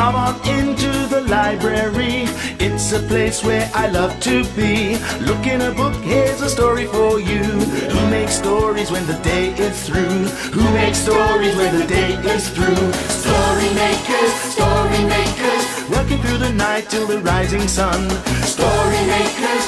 Come on into the library. It's a place where I love to be. Look in a book, here's a story for you. Who makes stories when the day is through? Who makes stories when the day is through? Story makers, working through the night till the rising sun. Story makers,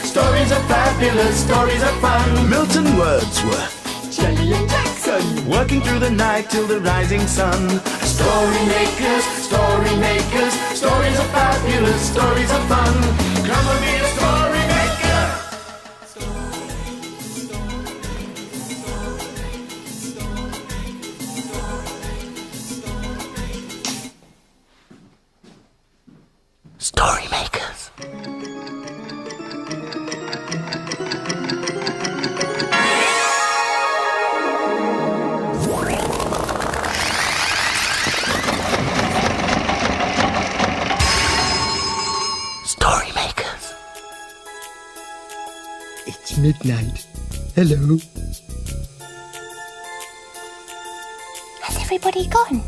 stories are fabulous, stories are fun. Milton Wordsworth, Shelley and Jackson, working through the night till the rising sun. Story makers, stories are fabulous, stories are fun. Come and be a story maker. Story makers. Story makers. It's midnight. Hello. has everybody gone?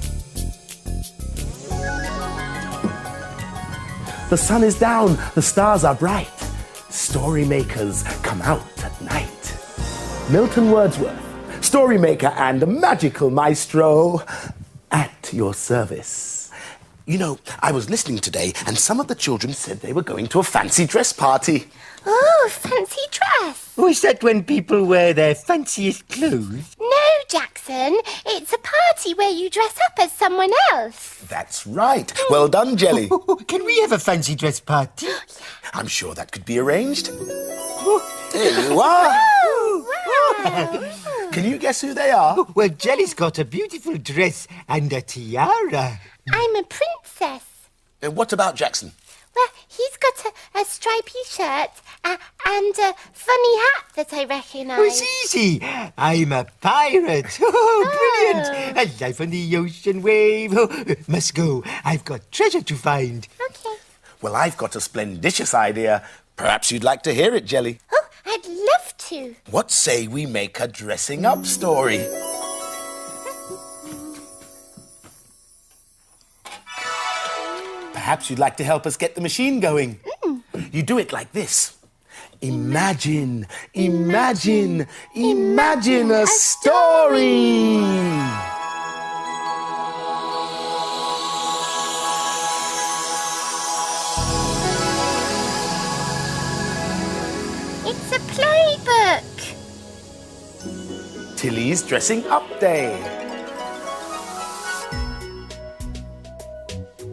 The sun is down, the stars are bright. Story makers come out at night. Milton Wordsworth, story maker and magical maestro, at your service. You know, I was listening today and some of the children said they were going to a fancy dress party. Oh, fancy dress. Oh, is that when people wear their fanciest clothes? No, Jackson. It's a party where you dress up as someone else. That's right. Well done, Jelly. Can we have a fancy dress party? I'm sure that could be arranged. There you are. Wow. Can you guess who they are? Well, Jelly's got a beautiful dress and a tiara. I'm a princess. What about Jackson? Well, he's got a stripy shirt and a funny hat that I recognise. Oh, it's easy. I'm a pirate. Oh, brilliant. A life on the ocean wave. Oh, must go. I've got treasure to find. Okay. Well, I've got a splendicious idea. Perhaps you'd like to hear it, Jelly. Oh, I'd love to. What say we make a dressing up story? Perhaps you'd like to help us get the machine going. You do it like this. Imagine a story. It's a playbook. Tilly's dressing up day.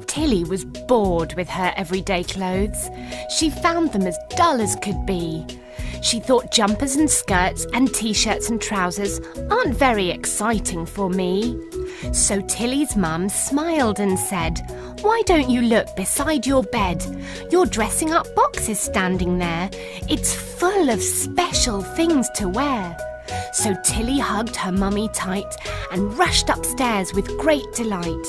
Tilly was bored with her everyday clothes. She found them as dull as could be. She thought jumpers and skirts and t-shirts and trousers aren't very exciting for me. So Tilly's mum smiled and said, "Why don't you look beside your bed? Your dressing up box is standing there. It's full of special things to wear." So Tilly hugged her mummy tight and rushed upstairs with great delight.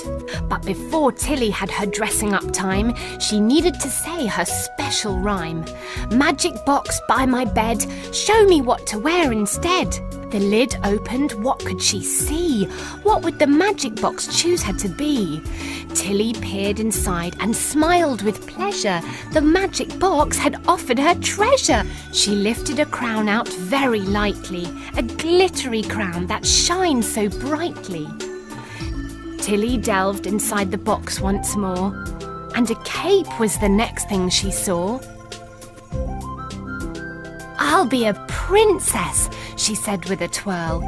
But before Tilly had her dressing up time, she needed to say her special rhyme. "Magic box by my bed, show me what to wear instead." The lid opened, what could she see? What would the magic box choose her to be? Tilly peered inside and smiled with pleasure. The magic box had offered her treasure. She lifted a crown out very lightly, a glittery crown that shines so brightly. Tilly delved inside the box once more, and a cape was the next thing she saw. "I'll be a princess," she said with a twirl.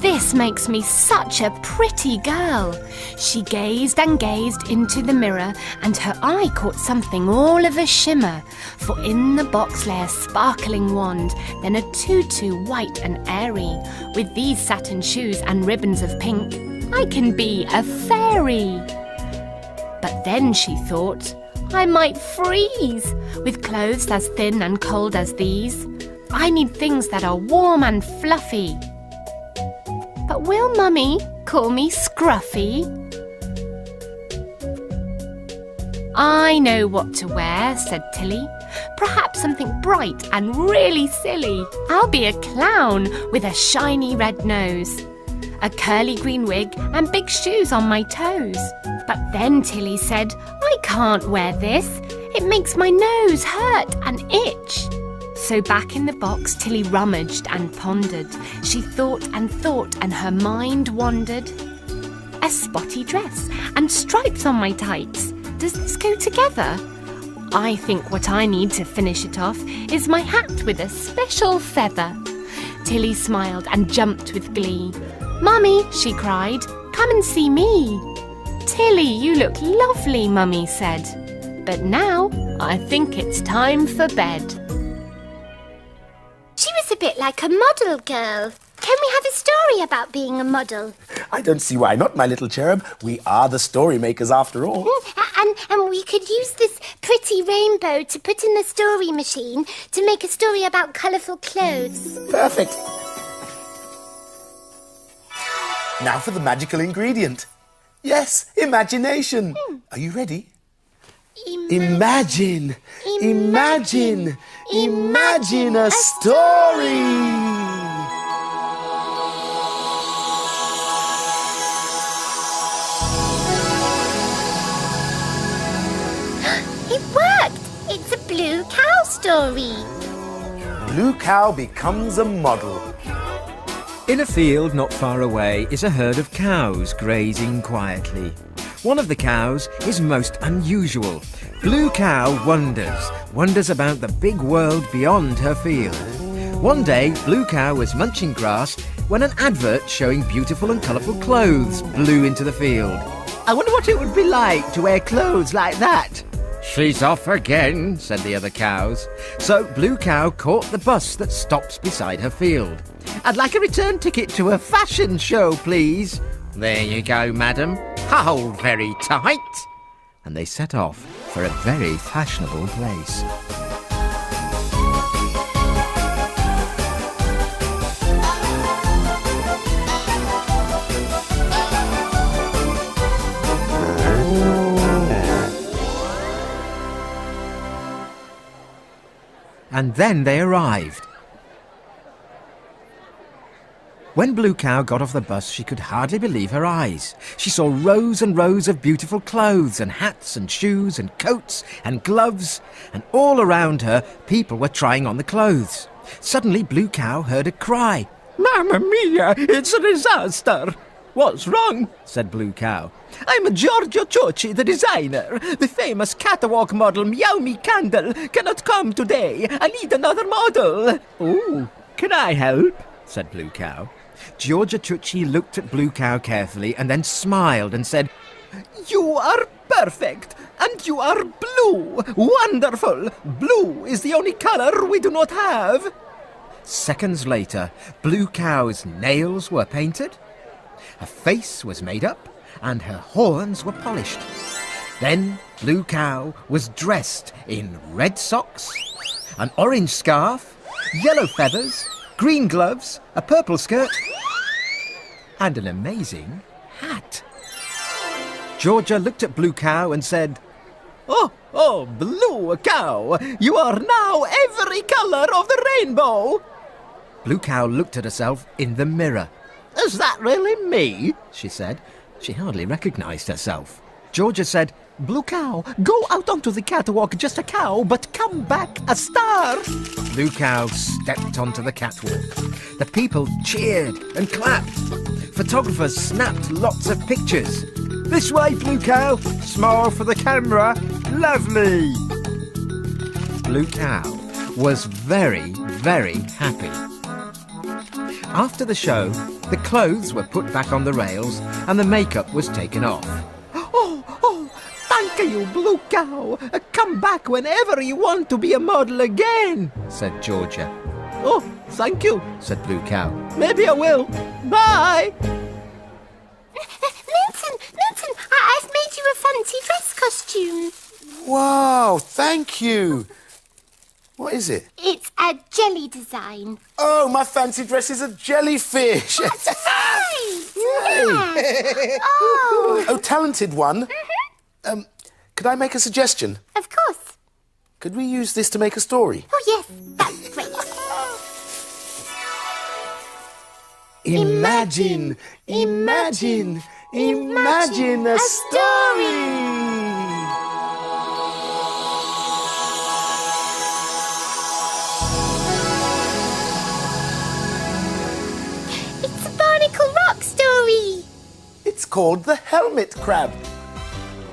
"This makes me such a pretty girl." She gazed and gazed into the mirror, and her eye caught something all of a shimmer. For in the box lay a sparkling wand, then a tutu white and airy. With these satin shoes and ribbons of pink, I can be a fairy. But then she thought, I might freeze with clothes as thin and cold as these. I need things that are warm and fluffy. But will Mummy call me Scruffy? "I know what to wear," said Tilly. "Perhaps something bright and really silly. I'll be a clown with a shiny red nose." a curly green wig and big shoes on my toes. But then Tilly said, I can't wear this. It makes my nose hurt and itch. So back in the box, Tilly rummaged and pondered. She thought and her mind wandered. A spotty dress and stripes on my tights. Does this go together? I think what I need to finish it off is my hat with a special feather. Tilly smiled and jumped with glee. Mummy, she cried, come and see me. Tilly, you look lovely, Mummy said. But now I think it's time for bed. She was a bit like a model girl. Can we have a story about being a model? I don't see why not, my little cherub. We are the story makers after all. And we could use this pretty rainbow to put in the story machine to make a story about colourful clothes. Perfect. Now for the magical ingredient. Yes, imagination. Are you ready? Imagine a story. It worked! It's a blue cow story. Blue cow becomes a model. In a field not far away is a herd of cows grazing quietly. One of the cows is most unusual. Blue cow wonders about the big world beyond her field. One day, Blue cow was munching grass when an advert showing beautiful and colourful clothes blew into the field. I wonder what it would be like to wear clothes like that. She's off again, said the other cows. So Blue cow caught the bus that stops beside her field. I'd like a return ticket to a fashion show, please. There you go, madam. Hold very tight. And they set off for a very fashionable place. And then they arrived. When Blue cow got off the bus, she could hardly believe her eyes. She saw rows and rows of beautiful clothes and hats and shoes and coats and gloves, and all around her people were trying on the clothes. Suddenly Blue cow heard a cry. Mamma mia, it's a disaster. What's wrong? Said Blue cow. I'm Giorgio Ciocci, the designer. The famous catwalk model Meow Me Candle cannot come today. I need another model. Oh, can I help? Said Blue cow. Giorgio Ciocci looked at Blue cow carefully and then smiled and said, You are perfect, and you are blue. Wonderful. Blue is the only colour we do not have. Seconds later, Blue cow's nails were painted, her face was made up, and her horns were polished. Then Blue cow was dressed in red socks, an orange scarf, yellow feathers, green gloves, a purple skirt, and an amazing hat. Georgia looked at Blue cow and said, Oh, Blue cow, you are now every colour of the rainbow. Blue cow looked at herself in the mirror. Is that really me? She said. She hardly recognised herself. Georgia said, Blue cow, go out onto the catwalk just a cow, but come back a star. Blue cow stepped onto the catwalk. The people cheered and clapped. Photographers snapped lots of pictures. This way, Blue cow. Smile for the camera. Lovely. Blue cow was very, very happy. After the show, the clothes were put back on the rails and the makeup was taken off. Thank you, Blue cow. Come back whenever you want to be a model again, said Georgia. Oh, thank you, said Blue cow. Maybe I will. Bye. Milton, I've made you a fancy dress costume. Wow, thank you. What is it? It's a jelly design. Oh, my fancy dress is a jellyfish. That's right. Yeah. Oh, talented one. Could I make a suggestion? Of course. Could we use this to make a story? Oh, yes, that's great. Imagine, imagine, imagine a story! It's a Barnacle Rock story. It's called The Helmet Crab.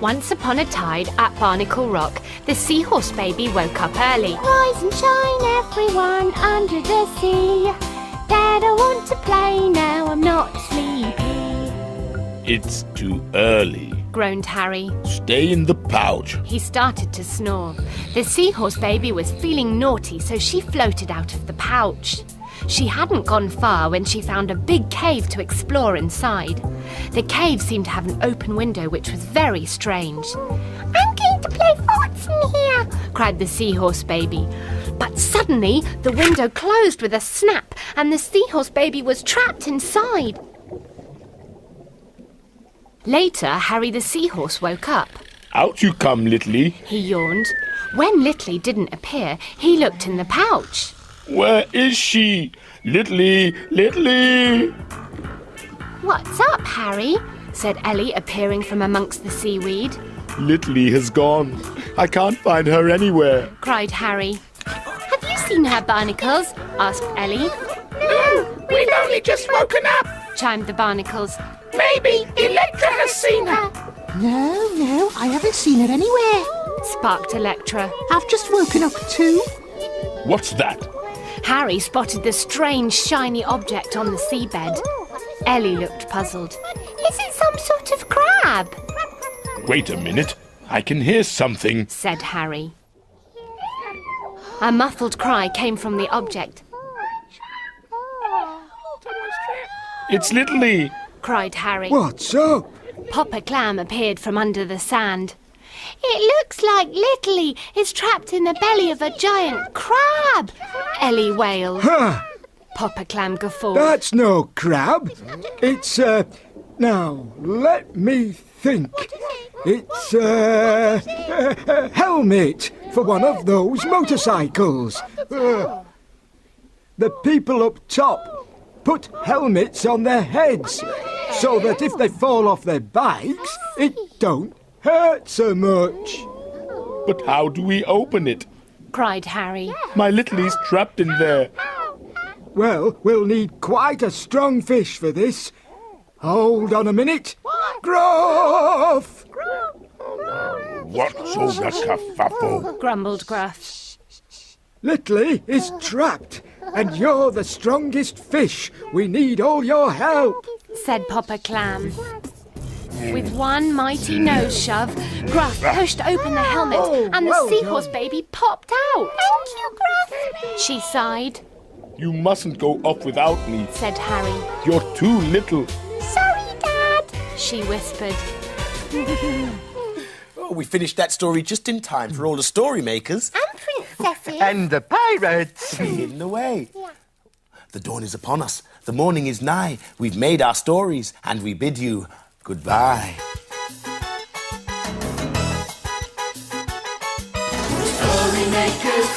Once upon a tide at Barnacle Rock, the seahorse baby woke up early. Rise and shine, everyone under the sea. Dad, I want to play now, I'm not sleepy. It's too early. Groaned Harry. Stay in the pouch. He started to snore. The seahorse baby was feeling naughty, so she floated out of the pouch. She hadn't gone far when she found a big cave to explore inside. The cave seemed to have an open window, which was very strange. I'm going to play forts in here, cried the seahorse baby. But suddenly, the window closed with a snap, and the seahorse baby was trapped inside. Later, Harry the seahorse woke up. Out you come, Littly. He yawned. When Littly didn't appear, he looked in the pouch. Where is she? Littly, Littly! What's up, Harry? Said Ellie, appearing from amongst the seaweed. Littly has gone. I can't find her anywhere. Cried Harry. Have you seen her, Barnacles? Asked Ellie. No, we've only just woken up. Chimed the Barnacles. Maybe Electra has seen her. No, I haven't seen her anywhere. Sparked Electra. I've just woken up too. What's that? Harry spotted the strange shiny object on the seabed. Ellie looked puzzled. Is it some sort of crab? Wait a minute. I can hear something. Said Harry. A muffled cry came from the object. It's Littly. Cried Harry. What's up? Popper Clam appeared from under the sand. It looks like Littly is trapped in the belly of a giant crab, Ellie wailed. Ha! Popper Clam guffawed. That's no crab. It's, now, let me think. It's, a helmet for one of those motorcycles. The people up top put helmets on their heads so that if they fall off their bikes, it don't hurt so much. But how do we open it? Cried Harry. My Littly's trapped in there. Well, we'll need quite a strong fish for this. Hold on a minute. Gruff! What's all that kerfuffle? Grumbled Gruff. Littly is trapped, and you're the strongest fish. We need all your help. Said Popper Clam. With one mighty nose shove, Gruff pushed open the helmet and the well seahorse done. baby popped out. Thank you, Gruff. She sighed. You mustn't go off without me. Said Harry. You're too little. Sorry, Dad. She whispered. Oh, we finished that story just in time for all the story makers. And princesses. And the pirates. Hidden away. The dawn is upon us. The morning is nigh. We've made our stories, and we bid you goodbye.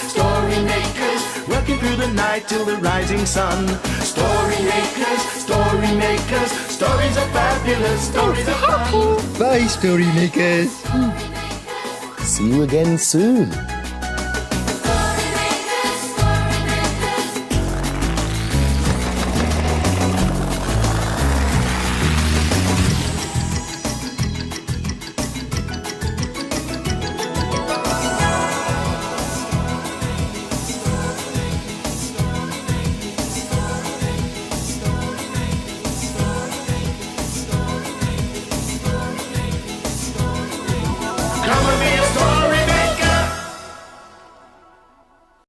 Story makers, working through the night till the rising sun. Story makers, stories are fabulous, stories are fun. Bye, story makers. See you again soon. Come with me